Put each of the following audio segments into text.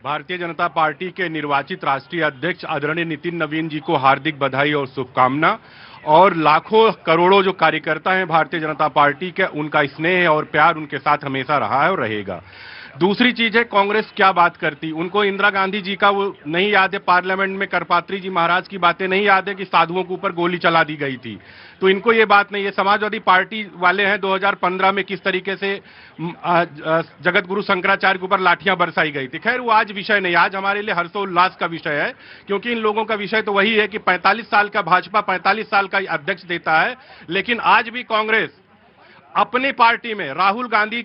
Bharatiya Janata party के निर्वाचित राष्ट्रीय अध्यक्ष आदरणीय नितिन नवीन जी को हार्दिक बधाई और शुभकामना। और लाखों करोड़ों जो कार्यकर्ता हैं भारतीय जनता पार्टी के, उनका स्नेह और प्यार उनके साथ हमेशा रहा है और रहेगा। दूसरी चीज है, कांग्रेस क्या बात करती, उनको इंदिरा गांधी जी का वो नहीं याद है, पार्लियामेंट में करपात्री जी महाराज की बातें नहीं याद है कि साधुओं के ऊपर गोली चला दी गई थी। तो इनको ये बात नहीं है। समाजवादी पार्टी वाले हैं 2015 में किस तरीके से जगत गुरु शंकराचार्य के ऊपर लाठियां बरसाई गई थी। खैर वो आज विषय नहीं, आज हमारे लिए हर्षोल्लास का विषय है, क्योंकि इन लोगों का विषय तो वही है कि 45 साल का भाजपा 45 साल का अध्यक्ष देता है, लेकिन आज भी कांग्रेस अपनी पार्टी में राहुल गांधी,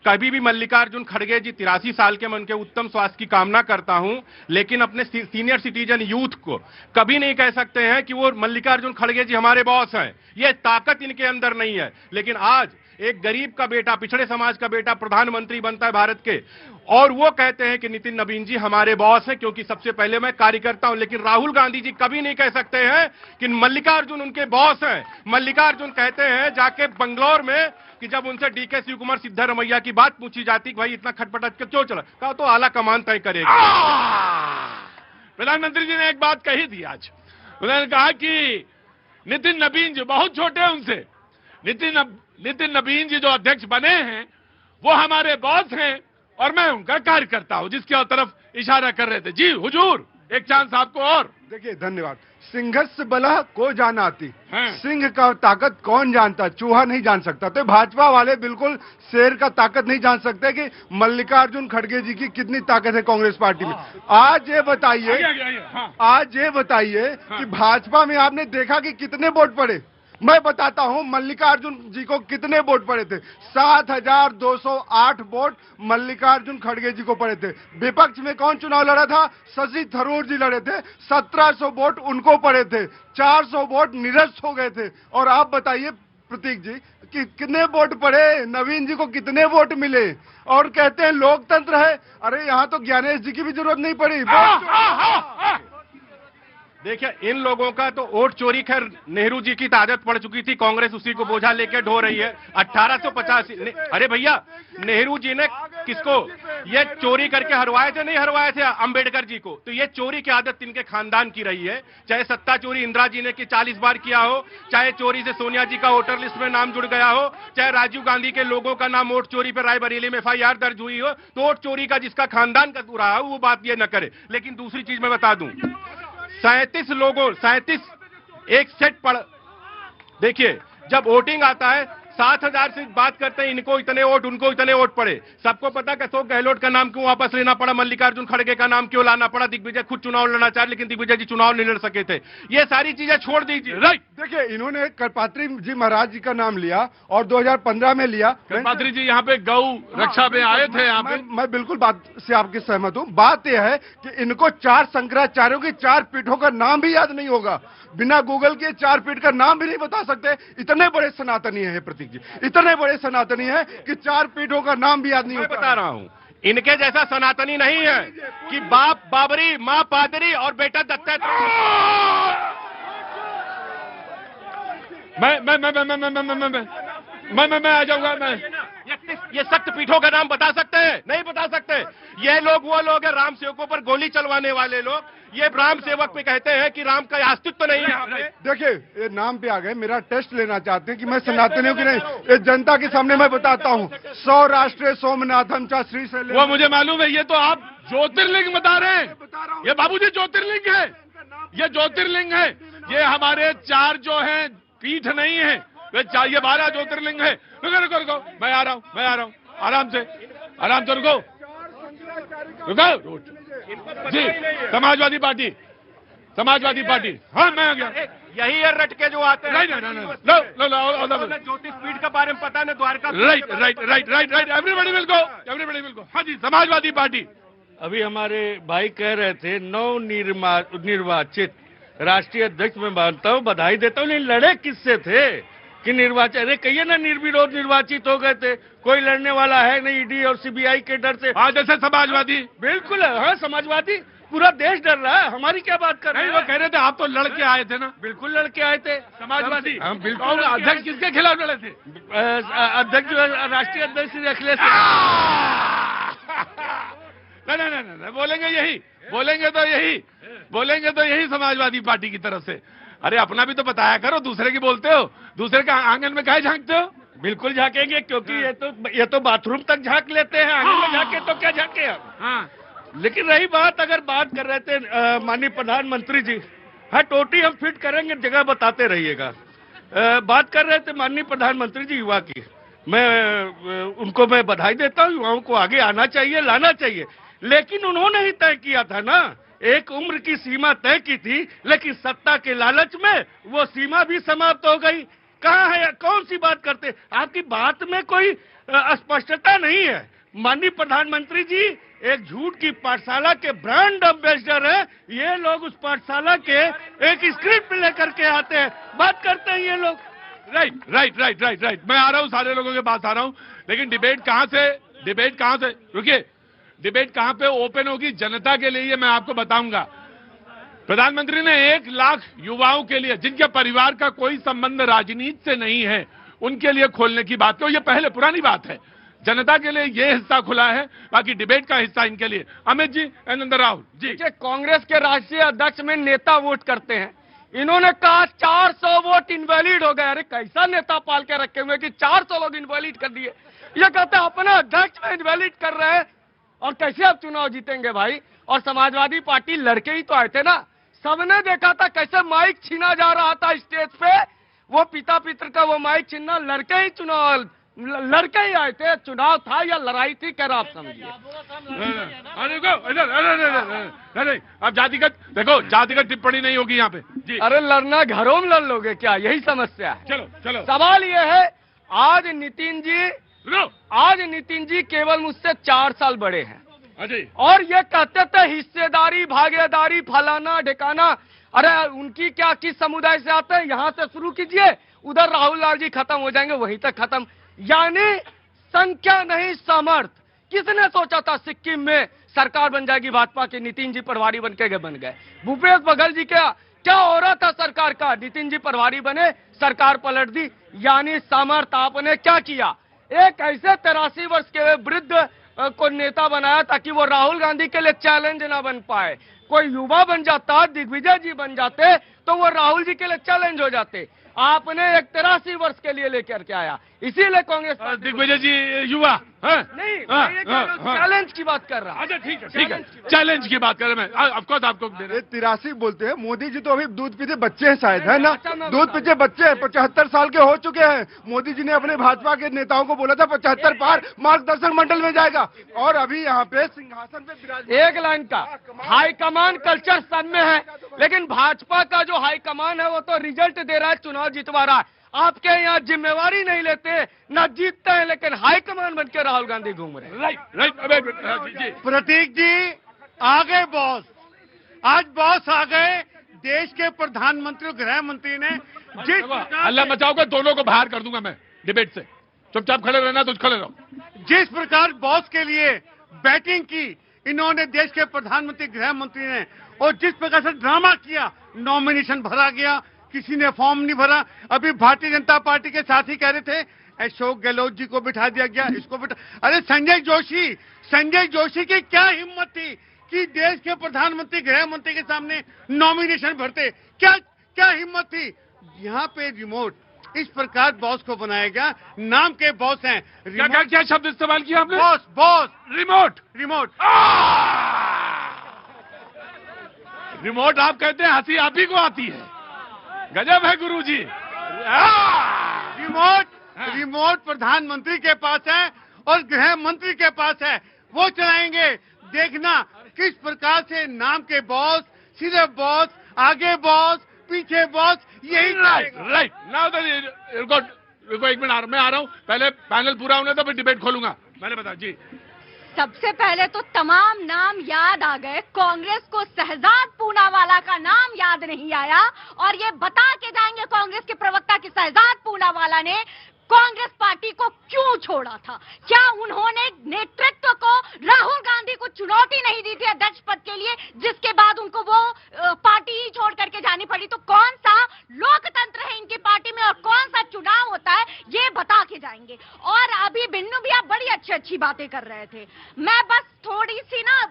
कभी भी मल्लिकार्जुन खड़गे जी 83 साल के, मैं उनके उत्तम स्वास्थ्य की कामना करता हूं, लेकिन अपने सीनियर सिटीजन यूथ को कभी नहीं कह सकते हैं कि वो मल्लिकार्जुन खड़गे जी हमारे बॉस हैं। ये ताकत इनके अंदर नहीं है। लेकिन आज एक गरीब का बेटा, पिछड़े समाज का बेटा प्रधानमंत्री बनता है भारत के, और वो कहते हैं कि नितिन नवीन जी हमारे बॉस हैं, क्योंकि सबसे पहले मैं कार्यकर्ता हूं। लेकिन राहुल गांधी जी कभी नहीं कह सकते हैं कि मल्लिकार्जुन उनके बॉस हैं। मल्लिकार्जुन कहते हैं जाके बंगलौर में कि जब उनसे डीके शिव कुमार सिद्धारमैया की बात पूछी जाती कि भाई इतना खटपट के क्यों चला, कहा तो आला कमान तय करेगा। प्रधानमंत्री जी ने एक बात कही थी आज, उन्होंने कहा कि नितिन नवीन जी बहुत छोटे हैं उनसे, नितिन नवीन जी जो अध्यक्ष बने हैं वो हमारे बॉस हैं और मैं उनका कार्यकर्ता हूं, जिसकी तरफ इशारा कर रहे थे। जी हुजूर, एक चांस आपको और। देखिए, धन्यवाद। सिंहस्स बलह को जानाती, हाँ। सिंह का ताकत कौन जानता, चूहा नहीं जान सकता। तो भाजपा वाले बिल्कुल शेर का ताकत नहीं जान सकते कि मल्लिकार्जुन खड़गे जी की कितनी ताकत है कांग्रेस पार्टी में। आज ये बताइए, आज ये बताइए कि भाजपा में आपने देखा कि कितने वोट पड़े। मैं बताता हूं मल्लिकार्जुन जी को कितने वोट पड़े थे। 7,208 वोट मल्लिकार्जुन खड़गे जी को पड़े थे। विपक्ष में कौन चुनाव लड़ा था? शशि थरूर जी लड़े थे, 1700 वोट उनको पड़े थे, 400 वोट निरस्त हो गए थे। और आप बताइए प्रतीक जी कि कितने वोट पड़े, नवीन जी को कितने वोट मिले। और कहते हैं लोकतंत्र है, अरे यहाँ तो ज्ञानेश जी की भी जरूरत नहीं पड़ी। देखिए, इन लोगों का तो वोट चोरी, खैर नेहरू जी की तो आदत पड़ चुकी थी, कांग्रेस उसी को बोझा लेके ढो रही है। 1885, अरे भैया नेहरू जी ने किसको ये चोरी करके हरवाए थे? नहीं हरवाए थे, अंबेडकर जी को। तो ये चोरी की आदत इनके खानदान की रही है। चाहे सत्ता चोरी इंदिरा जी ने की 40 बार किया हो, चाहे चोरी से सोनिया जी का वोटर लिस्ट में नाम जुड़ गया हो, चाहे राजीव गांधी के लोगों का नाम वोट चोरी पर रायबरेली में FIR दर्ज हुई हो, तो वोट चोरी का जिसका खानदान का रहा हो वो बात ये न करे। लेकिन दूसरी चीज मैं बता दूं, 37 एक सेट पड़, देखिए जब वोटिंग आता है 7,000 से बात करते हैं, इनको इतने वोट, उनको इतने वोट पड़े। सबको पता कि अशोक गहलोत का नाम क्यों वापस लेना पड़ा, मल्लिकार्जुन खड़गे का नाम क्यों लाना पड़ा। दिग्विजय खुद चुनाव लड़ना चाहे, लेकिन दिग्विजय जी चुनाव नहीं लड़ सके थे। ये सारी चीजें छोड़ दीजिए। राइट, देखिए इन्होंने करपात्री जी महाराज जी का नाम लिया और 2015 में लिया। करपात्री जी यहाँ पे गौ रक्षा में आए थे। यहाँ पे मैं बिल्कुल बात से आपकी सहमत हूँ। बात यह है कि इनको 4 शंकराचार्यों की 4 पीठों का नाम भी याद नहीं होगा। बिना गूगल के 4 पीठ का नाम भी नहीं बता सकते। इतने बड़े सनातनी है प्रतीक जी, इतने बड़े सनातनी है कि 4 पीठों का नाम भी याद नहीं होता। बता रहा हूं, इनके जैसा सनातनी नहीं है कि बाप बाबरी, मां पादरी और बेटा दत्तात्रेय। मैं आ जाऊंगा। मैं ये सख्त पीठों का नाम बता सकते हैं? नहीं बता सकते। ये लोग वो लोग हैं राम सेवकों पर गोली चलवाने वाले लोग। ये राम सेवक पे कहते हैं कि राम का अस्तित्व नहीं है यहाँ पे। देखिए, ये नाम पे आ गए, मेरा टेस्ट लेना चाहते हैं कि मैं सनातनी हूँ कि नहीं। ये जनता के सामने मैं बताता हूँ। सौराष्ट्र सोमनाथम चा श्री से, वो मुझे मालूम है। ये तो आप ज्योतिर्लिंग बता रहे हैं। ये बाबूजी ज्योतिर्लिंग है, ये ज्योतिर्लिंग है। ये हमारे 4 जो है पीठ नहीं है, वे 12 ज्योतिर्लिंग है। रुको, मैं आ रहा हूँ, आराम से रुको। जी, समाजवादी पार्टी, हाँ मैं आ गया। यही है रट के जो आते हैं। ज्योतिष पीठ के बारे में पता नहीं, Dwarka. Right, everybody will go. हाँ जी, समाजवादी पार्टी। अभी हमारे भाई कह रहे थे निर्वाचित राष्ट्रीय अध्यक्ष में मानता हूँ, बधाई देता हूँ, लेकिन लड़े किससे थे कि निर्वाचन? अरे कहिए ना, निर्विरोध निर्वाचित हो गए थे, कोई लड़ने वाला है नहीं ईडी और सीबीआई के डर से। हाँ, जैसे समाजवादी। बिल्कुल, हाँ समाजवादी, पूरा देश डर रहा है। हमारी क्या बात कर रहे हैं? वो कह रहे थे आप तो लड़के आए थे ना। बिल्कुल लड़के आए थे समाजवादी। हम बिल्कुल। अध्यक्ष किसके खिलाफ लड़े थे? अध्यक्ष राष्ट्रीय अध्यक्ष अखिलेश। नहीं, बोलेंगे तो यही समाजवादी पार्टी की तरफ से। अरे अपना भी तो बताया करो, दूसरे की बोलते हो, दूसरे के आंगन में काहे झांकते हो? बिल्कुल झांकेंगे, क्योंकि ये तो बाथरूम तक झांक लेते हैं, आंगन में झांके तो क्या झांके हम। हाँ, लेकिन रही बात, अगर बात कर रहे थे माननीय प्रधानमंत्री जी, हाँ टोटी हम फिट करेंगे, जगह बताते रहिएगा। बात कर रहे थे माननीय प्रधानमंत्री जी युवा की, उनको मैं बधाई देता हूँ, युवाओं को आगे आना चाहिए, लाना चाहिए। लेकिन उन्होंने ही तय किया था ना, एक उम्र की सीमा तय की थी, लेकिन सत्ता के लालच में वो सीमा भी समाप्त हो गई। कहाँ है, कौन सी बात करते? आपकी बात में कोई स्पष्टता नहीं है। माननीय प्रधानमंत्री जी एक झूठ की पाठशाला के ब्रांड एम्बेसडर है। ये लोग उस पाठशाला के एक स्क्रिप्ट लेकर के आते हैं, बात करते हैं ये लोग। राइट। मैं आ रहा हूँ, सारे लोगों के पास आ रहा हूँ, लेकिन डिबेट कहाँ से रुकिए, डिबेट कहाँ पे ओपन होगी जनता के लिए, मैं आपको बताऊंगा। प्रधानमंत्री ने 1 लाख युवाओं के लिए, जिनके परिवार का कोई संबंध राजनीति से नहीं है, उनके लिए खोलने की बात करो। ये पहले पुरानी बात है, जनता के लिए ये हिस्सा खुला है, बाकी डिबेट का हिस्सा इनके लिए। अमित जी, नंदन राहुल जी। कांग्रेस के राष्ट्रीय अध्यक्ष में नेता वोट करते हैं, इन्होंने कहा 400 वोट इनवैलिड हो गए। अरे कैसा नेता पाल के रखे हुए कि 400 लोग इनवैलिड कर दिए। ये कहते हैं अपने अध्यक्ष में इनवैलिड कर रहे हैं, और कैसे आप चुनाव जीतेंगे भाई? और समाजवादी पार्टी लड़के ही तो आए थे ना, सबने देखा था कैसे माइक छीना जा रहा था स्टेज पे। वो पिता पितर का वो माइक छीनना, लड़के ही आए थे। चुनाव था या लड़ाई थी, कह रहा आप समझिए। अरे अब जातिगत टिप्पणी नहीं होगी यहाँ पे जी। अरे लड़ना घरों में लड़ लोगे क्या, यही समस्या है। चलो सवाल ये है, आज नितिन जी केवल मुझसे 4 साल बड़े हैं, और ये कहते थे हिस्सेदारी, भागीदारी, फलाना ढिकाना। अरे उनकी क्या, किस समुदाय से आते हैं, यहाँ से शुरू कीजिए, उधर राहुल लाल जी खत्म हो जाएंगे, वहीं तक खत्म। यानी संख्या नहीं सामर्थ। किसने सोचा था सिक्किम में सरकार बन जाएगी भाजपा की, नितिन जी प्रभारी बन गए। भूपेश बघेल जी क्या हो रहा था सरकार का, नितिन जी प्रभारी बने, सरकार पलट दी। यानी सामर्थ आपने क्या किया, एक ऐसे 83 वर्ष के वृद्ध को नेता बनाया ताकि वो राहुल गांधी के लिए चैलेंज ना बन पाए। कोई युवा बन जाता, दिग्विजय जी बन जाते, तो वो राहुल जी के लिए चैलेंज हो जाते। आपने एक 83 वर्ष के लिए लेकर के आया, इसीलिए कांग्रेस दिग्विजय जी युवा नहीं, चैलेंज की बात कर रहा। अच्छा ठीक है, चैलेंज की बात कर रहे मैं आपको 83 बोलते हैं। मोदी जी तो अभी दूध पीते बच्चे हैं शायद, है ना? दूध पीते बच्चे 75 साल के हो चुके हैं। मोदी जी ने अपने भाजपा के नेताओं को बोला था 75 पार मार्गदर्शन मंडल में जाएगा, और अभी यहाँ पे सिंहासन पे विराज। एक लाइन का हाईकमान कल्चर सब में है, लेकिन भाजपा का जो हाईकमान है वो तो रिजल्ट दे रहा है, चुनाव जितवा रहा है। आपके यहाँ जिम्मेवारी नहीं लेते, ना जीतते हैं, लेकिन हाईकमान बन के राहुल गांधी घूम रहे हैं। राइट। प्रतीक जी आगे बॉस, आज बॉस आ गए। देश के प्रधानमंत्री, गृह मंत्री ने जिस अल्लाह मचाओगे दोनों को बाहर कर दूंगा मैं डिबेट से। चुपचाप खड़े रहना तो खड़े रहो। जिस प्रकार बॉस के लिए बैटिंग की इन्होंने देश के प्रधानमंत्री, गृह मंत्री ने, और जिस प्रकार से ड्रामा किया, नॉमिनेशन भरा गया, किसी ने फॉर्म नहीं भरा। अभी भारतीय जनता पार्टी के साथी कह रहे थे अशोक गहलोत जी को बिठा दिया गया, इसको बिठा। अरे संजय जोशी की क्या हिम्मत थी कि देश के प्रधानमंत्री, गृह मंत्री के सामने नॉमिनेशन भरते, क्या हिम्मत थी। यहाँ पे रिमोट इस प्रकार बॉस को बनाया गया, नाम के बॉस हैं। क्या शब्द इस्तेमाल किया आपने? Boss remote. रिमोट आप कहते हैं, हंसी आप ही को आती है। गजब है गुरुजी। रिमोट प्रधानमंत्री के पास है और गृह मंत्री के पास है, वो चलाएंगे। देखना किस प्रकार से नाम के बॉस, सिर्फ बॉस, आगे बॉस, पीछे बॉस, यही राइट। नाउ रुको 1 मिनट, मैं आ रहा हूं। पहले पैनल पूरा होने तो फिर डिबेट खोलूंगा। मैंने बताया जी। सबसे पहले तो तमाम नाम याद आ गए, कांग्रेस को शहजाद पूनावाला का नाम याद नहीं आया, और ये बता के जाएंगे कांग्रेस के प्रवक्ता कि शहजाद पूनावाला ने कांग्रेस पार्टी को क्यों छोड़ा था। क्या उन्होंने नेतृत्व को, राहुल गांधी को चुनौती नहीं दी थी अध्यक्ष पद के लिए, जिसके बाद उनको वो पार्टी ही छोड़ करके जानी पड़ी। तो कौन सा लोकतंत्र है इनकी पार्टी में और कौन सा चुनाव होता है, ये बता के जाएंगे। और अभी बिन्नू भी आप बड़ी अच्छी बातें कर रहे थे, मैं बस थोड़ी सी ना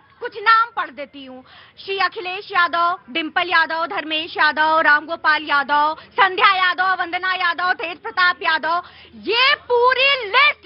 देती हूँ। श्री अखिलेश यादव, डिंपल यादव, धर्मेश यादव, रामगोपाल यादव, संध्या यादव, वंदना यादव, तेज प्रताप यादव, ये पूरी लिस्ट